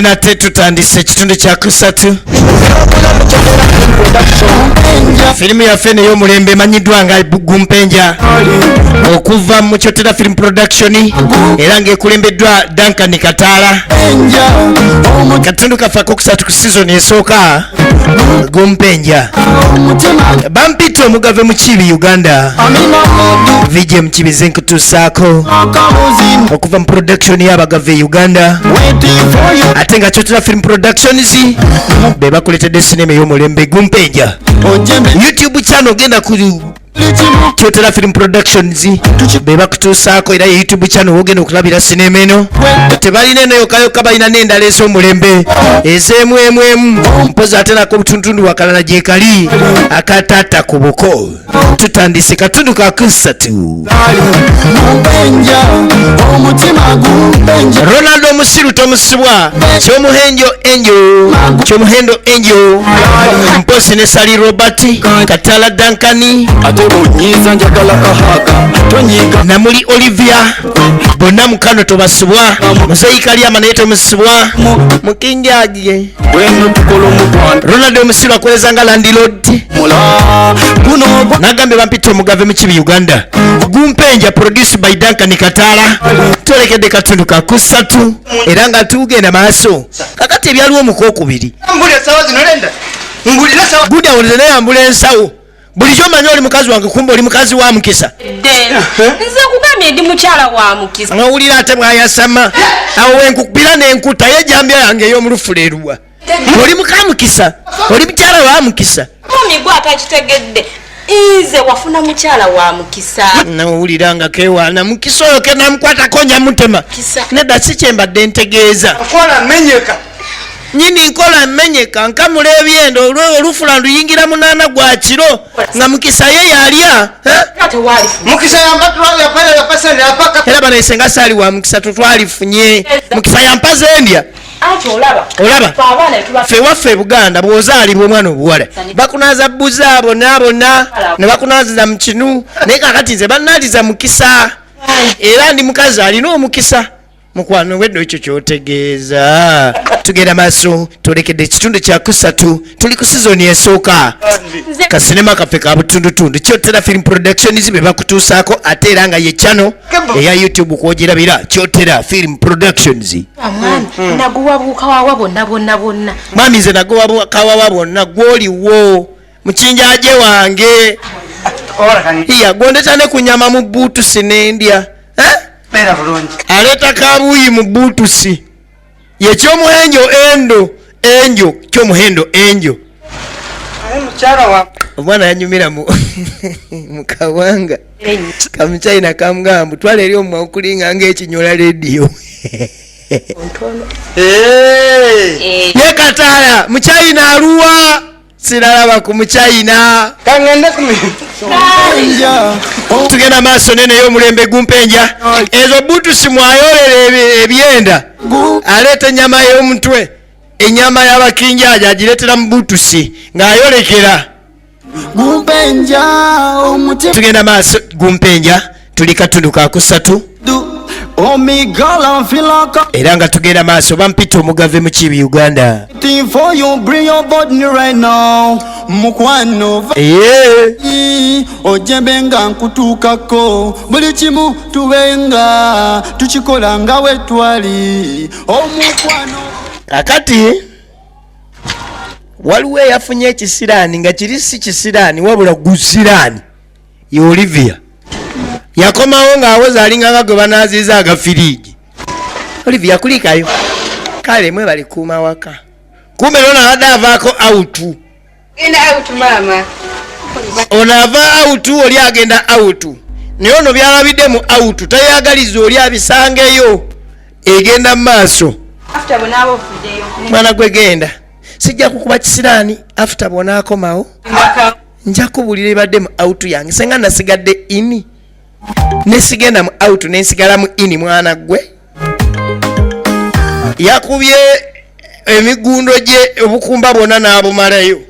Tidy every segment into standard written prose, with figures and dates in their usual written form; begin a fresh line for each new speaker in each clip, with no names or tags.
nate tutandise ekitundu kya kusatu. Firimu yaffe n'ey'omulembe emanyiddwa nga Gumpenja okuva mu Kyotera Film Production era ng'ekulembeddwa Duncan Kataala. Katundu kaffe akokusatu ku season esooka Gumpenja. Bampita Omugave Mukiibi Uganda. VJ Mukiibi ze nkutuusaako okuva mu production y'Abagave Uganda. Ate nga Kyotera Film Productions be bakuletedde sinema ey'omulembe Gumpenja. YouTube channel genda ku Kyotera Film Productions be bakutuusaako era YouTube channel ogenda okulabira sinema eno. Tebalina eno yokayoka balina n'endala ez'omulembe ez'emu mpozi ate nako butuntundu wakalala gye kali akataata ku buko. Tutandise katundu ka kusatu. Ronaldo Musiru tomusibwa Kyomuhendo Angel mpozi ne Sali Robert Katala Dankani Namuli Olivia bonna mukano tobasibwa Muzeyi Kalyama naye tomusibwa Mukinjage Ronaldo Musiru akweza nga landlord nagambe Bampita Omugave Mukiibi Uganda. Gumpenja produced by Duncan Kataala. Tolekedde katundu ka kusatu era nga tugenda maaso kakati ebyaliwo omukokubiri guda olene yambula ensawo bulijjo manyi oli mukazi wange kumba oli mukazi wa mukisa
nze kugambye ndi mukyala wa mukisa
ngawulira ate mwayasama awo wenkukubira n'enkuta yejambya yange ey'omulufulerwa oli muka mukisa oli mukyala wa mukisa
mumigwa atakitegedde ize wafuna mukyala wa mukisa
nawulira nga kewaana mukisa oyo kenamukwatako nyamutema nedda si kyembadde ntegeeza nyini nkola mmenyeka nkamula ebyendo olufula luyingira munaana gwa kiro nga mukisa ye yalya era banayisenga saali wa mukisa totwalifunye mukisa yampaza endya olaba ffe waffe Buganda bw'ozaalibwa omwana obuwala bakunaaza bbuza bonna ne bakunaazira mu kinu naye kakati nze bannaaliza mukisa era ndi mukazi alina omukisa mukwano weddo ekyo kyotegeeza. Tugenda maaso tolekedde ekitundu kya kusatu tuli ku sizoni esooka kasinema kaffe ka butundutundu Kyotera Film Productions be bakutuusaako ate era nga ye channel eya YouTube kwogirabira Kyotera Film Productions.
naguwa bukawawa bonna
mwami nze naguwa bukawawa bonna gwoliwo mukinjaje wange iya gondeta ne kunyama mu buutusi n'endya aleta kabuyi mu buutusi ye Kyomuhenjo enjo Kyomuhendo enjo omwana yanyumira mu kawanga kamuchina kamugamba twala eri omwa okulinga ng'ekinyola rediyo ye Kataala muchina aluwa siralaba ku muchina tugenda maaso nene y'omulembe Gumpenja ezo butusi mwayolera ebyenda aleeta ennyama y'omutwe ennyama y'abakinjaja agireetera mu butusi ng'ayolekera tugenda maaso Gumpenja tuli katundu ka kusatu era nga tugenda maaso Bampita Omugave Mukiibi Uganda.
Ojebenga nkutuukako buli kimu tubenga tukikola nga wetwali omukwano.
Kakati waliwo eyafunye ekisiraani nga kiri si kisiraani wabula gusiraani ye Olivia yakomawo ng'awoza alinga nga gwe banaaziza agafiriji. Olivia kulikayo kale mwe bali kuuma waka kumbe lona abadde avaako autu ono ava autu oli agenda autu naye ono byalabidde mu autu tayagaliza oli abisangeyo egenda mu maaso mwana gwe genda sijja kukuba kisiraani after bwonaakomawo nja kubulira ebadde mu autu yange senga nasigadde ini nesigenda mu autu nensigala mu ini mwana gwe yakubye emigundo gye obukumba bwonna n'abumalayo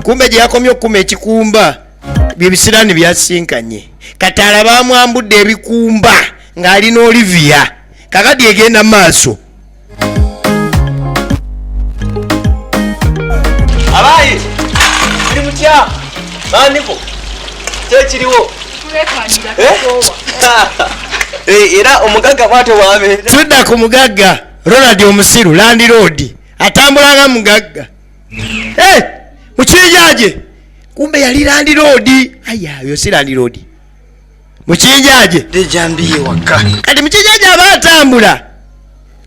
kumbe gye yakomye okukuma ekikumba bye bisiraani byasinkanye Kataala bamwambudde ebikumba ng'ali n'Olivia kakati egenda maaso
Kya. Maniko. Tekiriwo. Era omugagga bwate wame.
Tudda ku mugagga Ronald omusiru Land Road atambulanga mugagga. Mukiijaje kumbe yali Land Road. Aya yo si Land Road. Mukiijaje
Dejambiye waka.
kati mukiijaje abatambula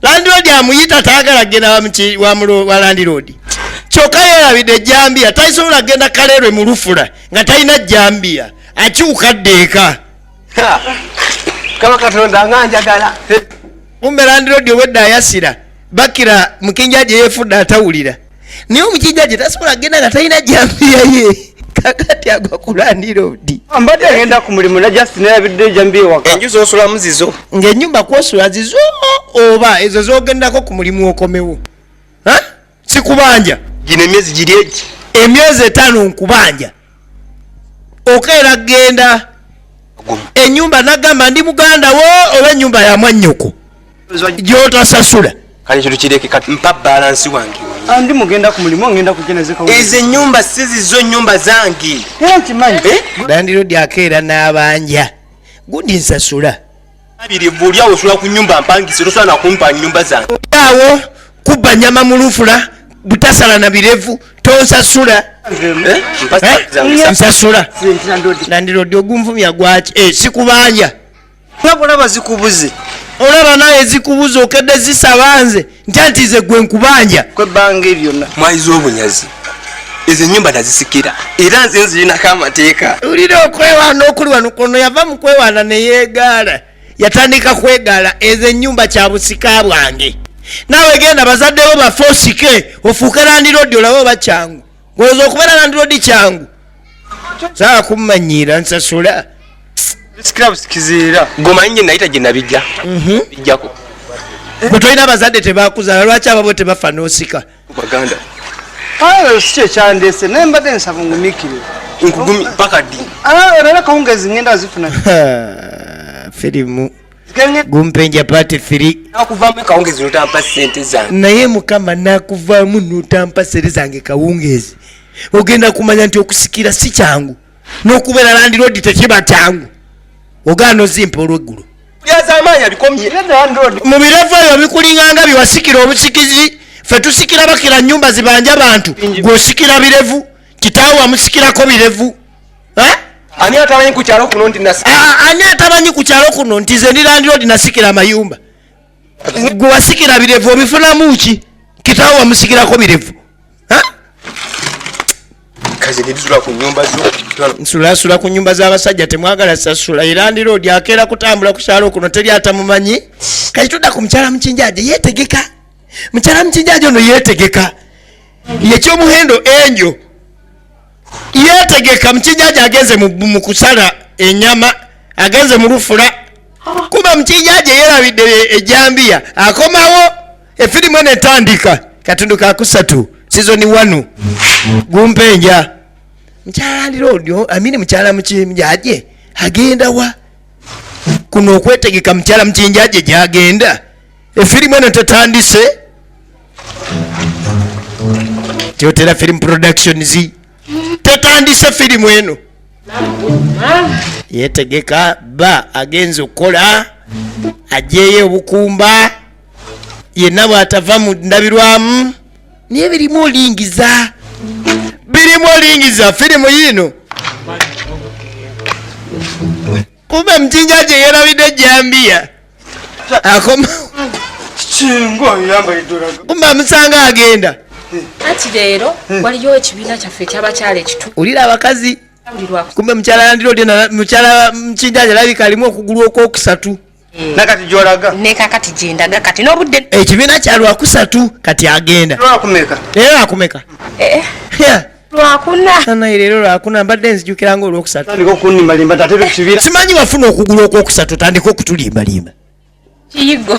Land Road amuyita taagala genda wa Land Road. Kyokka yerabidde Jambia tayisobola genda Kalerwe mu Lufula nga talina Jambia akyuka ddeeka.
Kama Katonda nganjagala.
Kumbe Land Road obwedda ayasira Bakira Mukinjaje yefudde atawulira. Naye omukinjaje tasobola genda nga talina Jambia ye. Kakati agwa ku Land Road.
Mbadde agenda ku mulimu na Justin yabidde Jambiye waka. Enju z'osulamu zizo.
Ng'ennyumba kw'osula zizo oba ezo z'ogendako ku mulimu okomewo. Si kubanja.
Gino emyezi giri egi.
Emyezi 5 nkubanja. Okeera genda. Ennyumba nagamba ndi Muganda wo oba ennyumba ya mwannyoko. Gy'otasasula.
Kale kintu kireke kati mpa balance wange.
Andi mugenda ku mulimu ngenda kujenezeka.
Ezo ennyumba si zizo nnyumba zange.
Kimanyi.
Land Road akeera n'abanja. Gundi nsasula.
Abiri bulya osula ku nyumba mpangise tosobola na kumpa nnyumba zange.
Awo kubba nyama mu Lufula butasala na birevu tonsasula. Nsasula. Land Road ogunvumya gwaki sikubanja.
Olaba zikubuze.
Olaba naye zikubuze okedde zisabanze nti gwe nkubanja.
Kwebbanga ebyonna mwayiza obunyazi. Ezo ennyumba nazisikira era nze nzirinako amateeka.
Ulira okwewaana okuli wano kono yava mu kwewaana ne yeegaala. Yatandika kwegaala ezo ennyumba kya busika bwange. Naawe genda bazadde bo bafe osike ofuuke Land Road olabe oba kyangu. Ng'oza okubeera Land Road kyangu. Saa kummanyiira nsasula.
Bisikira busikizira. Gomanyi nayita gye nabijja. Bijjako.
Bwe tolina bazadde tebakuzaala lwaki ababo tebafa n'osika?
Baganda.
Ayo si ekyandese naye mbadde nsaba ngumikire.
Nkugumi paka ddi.
Era kawungezi ngenda zifuna.
Firimu Gumpenja Part 3.
Nakuvaamu kawungezi notampa ssente zange.
Naye Mukama nakuvaamu notampa ssente zange kawungezi. Ogenda kumanya nti okusikira si kyangu. N'okubeera Land Road tekiba kyangu. Ogaana ozimpa olw'eggulu.
Byazamaanya bikomye.
Mu birevu ebyo bikulinganga biwasikira obusikizi. Ffe tusikira bakira nnyumba zibanja abantu. Gw'osikira birevu. Kitaawo amusikirako birevu.
Ani atamanyi ku kyalo kuno nti nasikira?
Ani atamanyi ku kyalo kuno nti nze ndi Land Road nasikira amayumba. Gwe wasikira birevu obifunamu ki? Kitaawo amusikirako birevu.
Kazi nebisula ku nyumba zo.
Nsulasula ku nyumba z'abasajja temwagala sasula. Land Road akeera kutambula ku kyalo kuno teri atamumanyi. Kati tudda ku mukyala Mukinjaje yeetegeka. Mukyala Mukinjaje ono yeetegeka. Yekyomuhendo enjo. Yeetegeka Mukinjaje agenze mu kusala ennyama agenze mu Lufula. Kuba Mukinjaje yerabidde ejambiya akomawo efirimu eno etandika katundu ka kusatu season 1 Gumpenja. Mukyala Land Road amini mukyala Mukinjaje agenda wa kuno okwetegeka mukyala Mukinjaje gyagenda efirimu eno tetandise. Teotera Film Productions tetandise firimu eno. Yetegeka ba agenze okukola ajeeyo obukumba yenna bw'atava mu ndabirwamu niye birimu olingiza firimu yino. Kuba Mukinjaje yerabidde Jambia akoma kumba amusanga agenda.
Ati leero waliyo ekibiina kyaffe eky'abakyala ekitu.
Ulira abakazi kumbe mukyala Land Road mukyala Mukinjaje alabika alimu okugulu okwokusatu.
Nakati gyolaga.
Ne kakati gyendaga kati n'obudde.
Ekibiina kya lwakusatu kati agenda.
Lwakumeka.
Leero akumeka.
Lwakuna.
Naye leero lwakuna mbadde nzijukiranga olwokusatu.
Tandika okunimbalimba tatebe kibiina.
Simanyi wafuna okugulu okwokusatu tandika okutulimbalimba.
Kiyigo.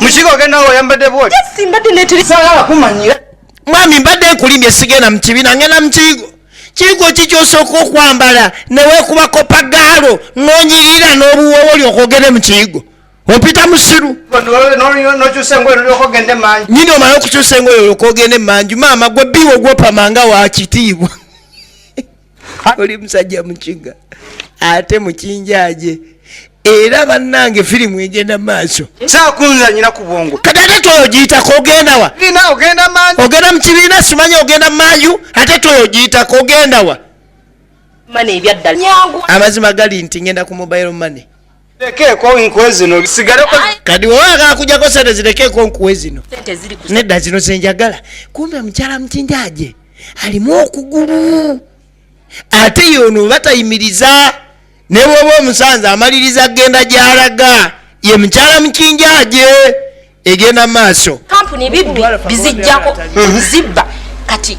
Mukigo ogenda oyambadde bwoti.
Simbadde netuli.
Sala kumanyira.
Mwami mbadde nkulimbye sigenda mu kibiina ngenda mu kiyigo. Kiyigo kikyosooka okwambala ne weekubako pagaalo n'onyirira n'obuwoowo olyoka ogende mu kiyigo. Opita musiru.
N'okyusa engoye olyoka ogende manju.
Nyini omala okukyusa engoye olyoka ogende manju. Maama gwe biwo gwopamanga wa kitiibwa. oli musajja mukiga ate mukinjaje era bannange firimu egenda maaso
saakunza nyina ku bwongo
kati ate toyo giyitako ogenda wa
ina ogenda manju
ogenda mu kibiina simanyi ogenda manju ate toyo giyitako ogenda wa
mane ebyaddala nyangu
amazima gali nti ngenda ku mobile money
lekeeko nkuwe zino sigaleko
kati wowaga kujjako sente zirekeeko nkuwe zino
sente ziri ku
nedda zino zenjagala kumbe mukyala mukinjaje alimu okugulu ate yono batayimiriza ne bwoba omusanze amaliriza agenda gyalaga ye mukyala mukinjaje egenda maaso
kampuni bibbi bizijjako zibba kati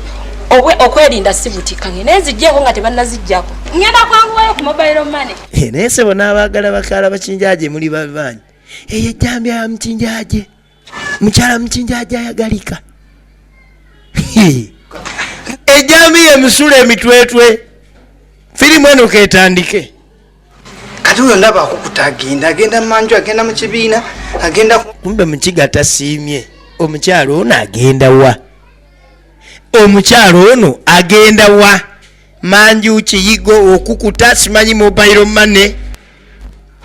okwerinda sibutikanye nezijjeko nga tebannazijjako ngenda kwanguwayo ku mobile money
naye sebo n'abaagala bakaala bakinjaje muli babanyi eyo ejjambya ya mukinjaje mukyala mukinjaje ayagalika ejjambi ye musula emitwetwe firimu eno ketandike
kati oyo ndaba akukuta agenda manju agenda mu kibiina agenda
kumbe mukiga tasiimye omukyalo ono agenda wa omukyalo ono agenda wa manju kiyigo okukuta simanyi mobile money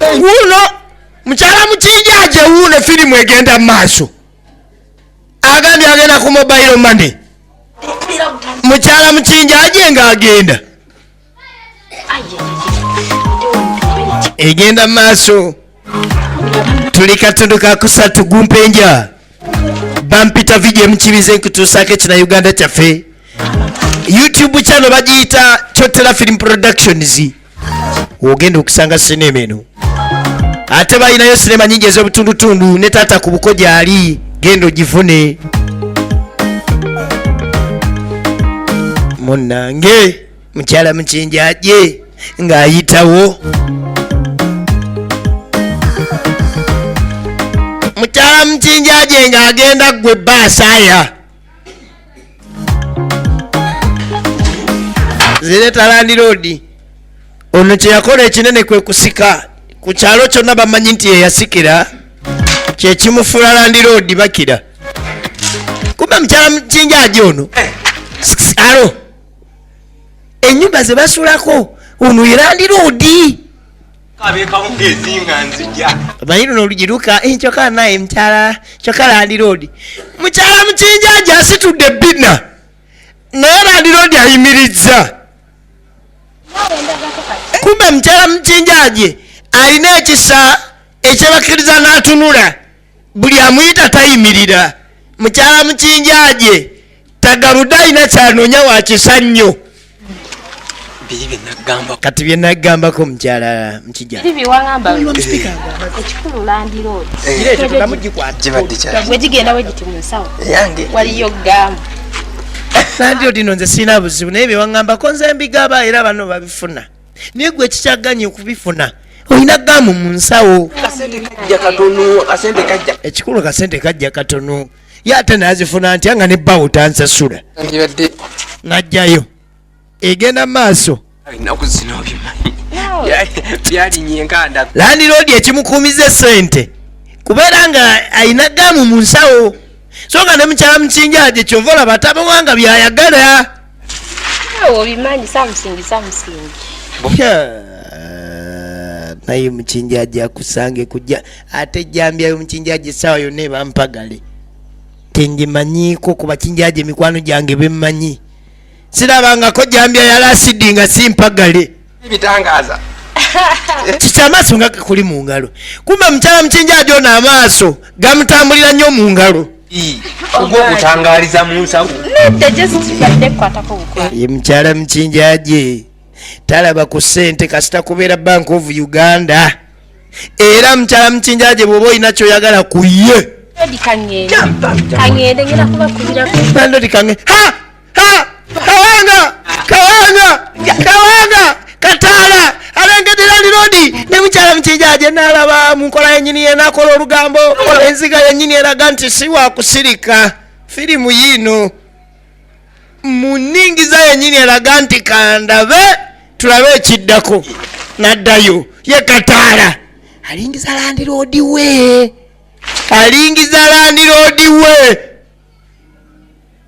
wuno mukyala mukinjaje wuno firimu egenda maaso agambye agenda ku mobile money mukyala mukinjaje ng'agenda egenda maaso tuli katundu kakusatu gumpenja bampita video mukibize nkutuusako ekina Uganda kyaffe YouTube channel bagiyita Chotera Film Productions ogenda okusanga sinema eno ate balinayo sinema nyingi ez'obutundutundu ne taata ku buko gyali genda ogifune munnange mukyala mukinjaje ng'ayitawo mukyala mukinjaje ng'agenda gwe baasaya zireta Land Road ono kyeyakola ekinene kwe kusika ku kyalo kyonna bamanyi nti yeyasikira kyekimufuula Land Road bakira kumbe mukyala mukinjaje ono alo ennyumba ze basulako ono ye Land Road banyi luno olugiruka kyokka naye mukyala kyokka Land Road mukyala mukinjaje asitudde bina naye Land Road ayimirizza kumbe mukyala mukinjaje alina ekisa ekyebakkiriza n'atunula buli amuyita tayimirira mukyala mukinjaje tagaludde alina kyanoonya wakisa nnyo kati bye nagambako mukyala mukijja
ekikulu Land Road bwe gigenda we giti mu nsawo waliyo gamba
Land Road nno nze sirina buzibu naye bye waŋŋambako nze mbigaba era bano babifuna naye gwe kikyaganya okubifuna olina gamu mu nsawo ekikulu kasente kajja katono ye ate nazifuna ntya nga ne bbawo tansasula najjayo egenda maaso Land Road ekimukuumiza sente kubeera nga ayina gamu mu nsawo so nga ne mukyala mukinjaje kyova olaba tabawanga byayagala
obimanyi samusingi
naye mukinjaje akusange kujja ate ejjambyayo mukinjaje essaawa yonna ebampagale tengimanyiiko ku bakinjaje mikwano gyange bemmanyi sirabangako jambya ya lasidi nga simpagale
bitangaza
kikyamaaso nga kuli mu ngalo kumbe mukyala mukinjaje ono amaaso gamutambulira nnyo mu ngalo
ogwokutangaliza mu nsawo
ye mukyala mukinjaje talaba ku ssente kasita kubeera Bank of Uganda era mukyala mukinjaje bw'oba olina kyoyagala ku ye kawanga kataala alengedde Land Road ne mukyala mukinjaje nalaba mu nkola yennyini yenakola olugambo enziga yennyini eraga nti si wakusirika firimu yino mu nningiza yennyini eraga nti kandabe tulabe ekiddako naddayo ye kataala alingiza Land Road we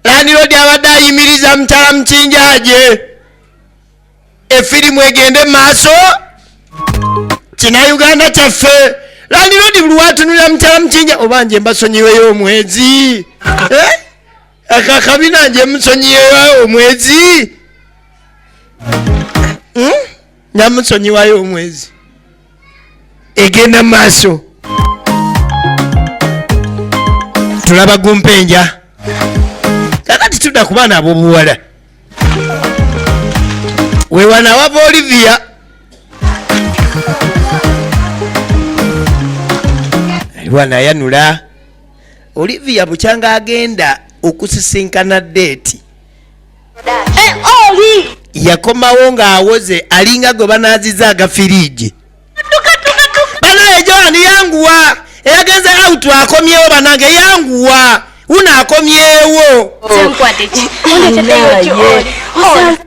Land Road abadde ayimiriza mukyala mukinjaje efirimu egende maaso kina Uganda kyaffe landilodi buli watunulira mukyala mukinja obanje mbasonyiweyo omwezi akakabina nje musonyiweyo omwezi nyamusonyiwayo omwezi egenda maaso tulaba gumpenja kakati tudda ku baana ab'obuwala wewana wava Olivia aliwana yanula Olivia bukyanga agenda okusisinkana deeti
oli
yakomawo ng'awoze alinga gwe banaaziza agafiriji banaye Joan yanguwa eyagenze out akomyewo banange yanguwa unaakomyewo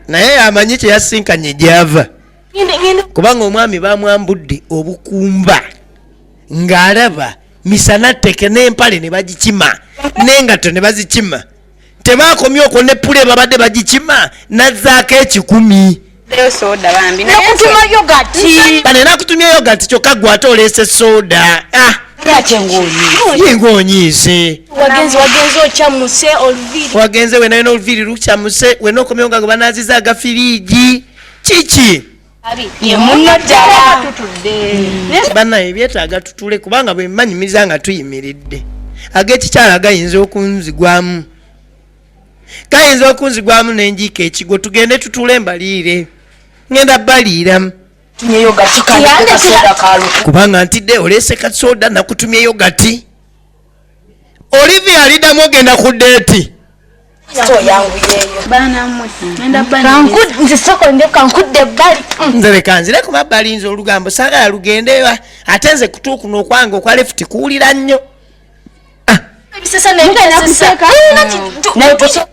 naye amanyi kyeyasinkanye gyava kubanga omwami bamwambudde obukumba ng'alaba misana tteke n'empale ne bagikima n'engato ne bazikima tebakomye okwo ne pule babadde bagikima nazzaako 1,000 bane nakutumya yogati kyokka gwe ate oleese soda yengonyiise wagenze wenayina oluviri lukyamuse wena okomyewo nga gwe banaaziza agafiriji kiki banaye byetaaga tutule kubanga bwe mmanyumiriza nga tuyimiridde ag'ekikyala gayinza okunzigwamu n'enjiika ekigo tugende tutule embaliire ngenda baliiramu kubanga ntidde oleese kasoda nakutumye yogati Olivia aliddamu ogenda ku deeti nze leka nzire ku mabbali nze olugambo saagala lugendewa ate nze kutuukuno okwange okwa lefuti kuwulira nnyo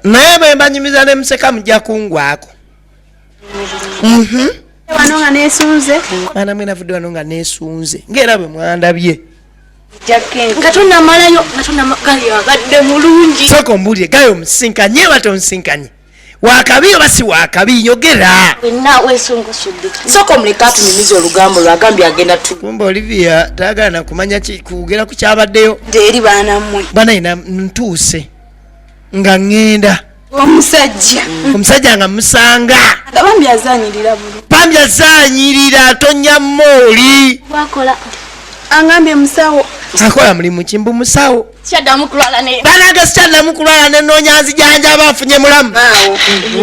naye bwe mbanyumiza ne museka mujja kungwako mwana mwena vudde wano nga neesunze ng'era bwe mwandabye soka ombuulire gayo omusinkanye oba tonsinkanye wakabi oba si wakabi nyogera
soka omuleka atunyumiza olugambo lwagambye agenda
kumba Olivia taagala nakumanya kugera ku kyabaddeyo
eri baanammwe
banayina ntuuse nga ŋŋenda omusajja nga musanga pambi azanyirira tonya mooli
angambye musawo
akola mulimu kimbu musawo
kyaddamu kulwala
banange sikyaddamu kulwala nenoonya nzijanjaba afunye mulamu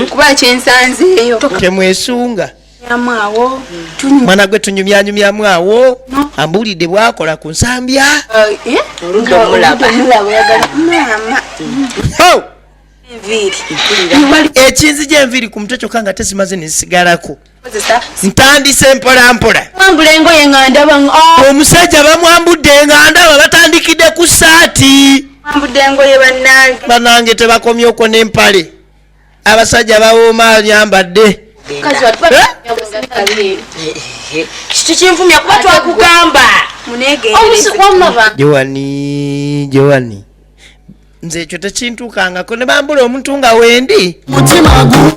kuba kyensanzeeyo
temwesunga
nyamwawo
mwana gwe tunyumyanyumyamu awo ambuulidde bwakola ku nsambya ekinzi gy'enviiri ku mutwe kyokka nga tezimaze nezisigalako ntandise mpolampola omusajja bamwambudde nga ndaba batandikidde ku saati banange tebakomye okwo n'empale abasajja bawooma anyambadde
kiti kinvumya kuba twakugamba
Joani nze ekyo tekintuukangako ne bambula omuntu nga wendi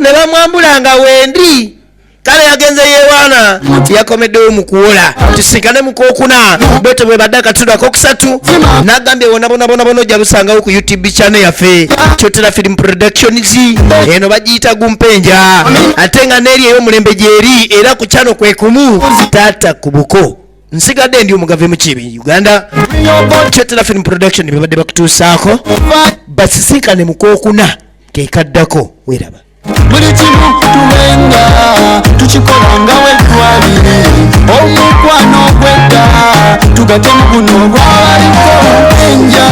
ne bamwambula nga wendi kale yagenze yewaana yakomeddewo mu kuwola tusinkane mu kookuna bwete bwe badde akatudako kusatu n'agambye wona ojja busangawo ku YouTube channel yaffe Kyotera Film Productions eno bagiyita Gumpenja ate nga n'eri ey'omulembe gyeri era ku channel kwe kumu taata ku buko nsigadde ndi Omugave Mukiibi Uganda Kyotera Film Production bebadde bakutuusaako basisinkane mu kookuna kekaddako weeraba
buli kimu tubenga tukikola nga wetwali omukwano gwedda tugatemu